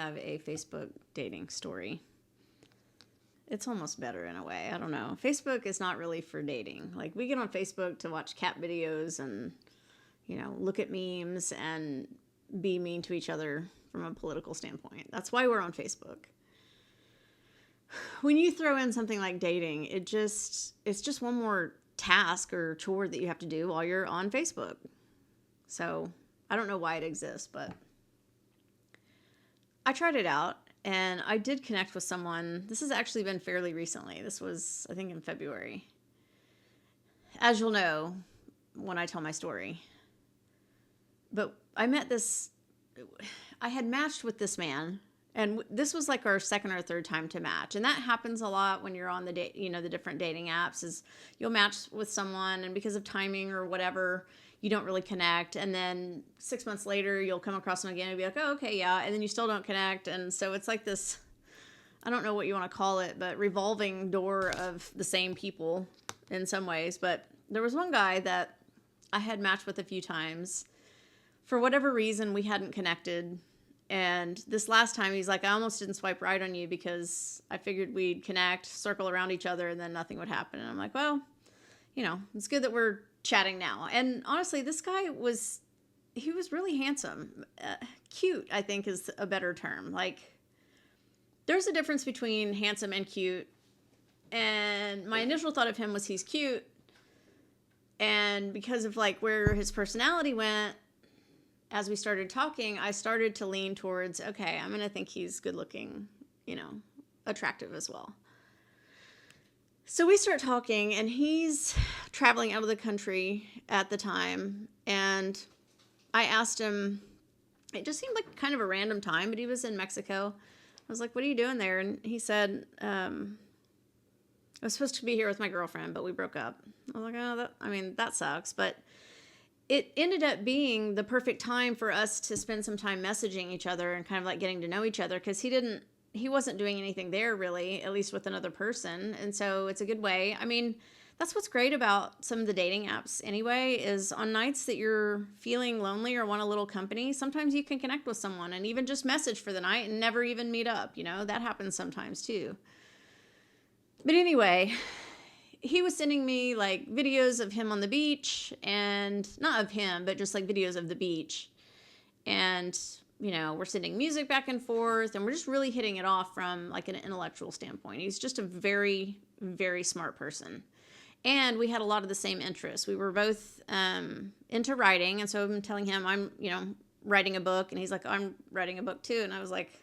Have a Facebook dating story. It's almost better in a way. I don't know. Facebook is not really for dating. Like, we get on Facebook to watch cat videos and, look at memes and be mean to each other from a political standpoint. That's why we're on Facebook. When you throw in something like dating, it's just one more task or chore that you have to do while you're on Facebook. So I don't know why it exists, but I tried it out and I did connect with someone. This has actually been fairly recently. This was, I think, in February. As you'll know when I tell my story. But I had matched with this man. And this was like our second or third time to match. And that happens a lot when you're on the the different dating apps, is you'll match with someone and because of timing or whatever, you don't really connect. And then 6 months later, you'll come across them again and be like, oh, okay, yeah. And then you still don't connect. And so it's like this, I don't know what you want to call it, but revolving door of the same people in some ways. But there was one guy that I had matched with a few times. For whatever reason, we hadn't connected. And this last time, he's like, I almost didn't swipe right on you because I figured we'd connect, circle around each other, and then nothing would happen. And I'm like, well, it's good that we're chatting now. And honestly, this guy was really handsome. Cute, I think, is a better term. Like, there's a difference between handsome and cute. And my initial thought of him was he's cute. And because of like where his personality went, as we started talking, I started to lean towards, okay, I'm going to think he's good looking, attractive as well. So we start talking, and he's traveling out of the country at the time. And I asked him, it just seemed like kind of a random time, but he was in Mexico. I was like, what are you doing there? And he said, I was supposed to be here with my girlfriend, but we broke up. I was like, oh, that sucks. But it ended up being the perfect time for us to spend some time messaging each other and kind of like getting to know each other, because he wasn't doing anything there really, at least with another person. And so it's a good way. I mean, that's what's great about some of the dating apps anyway, is on nights that you're feeling lonely or want a little company, sometimes you can connect with someone and even just message for the night and never even meet up. That happens sometimes too. But anyway, he was sending me like videos of him on the beach, and not of him, but just like videos of the beach. And, we're sending music back and forth, and we're just really hitting it off from like an intellectual standpoint. He's just a very, very smart person. And we had a lot of the same interests. We were both into writing. And so I'm telling him I'm, writing a book, and he's like, I'm writing a book too. And I was like,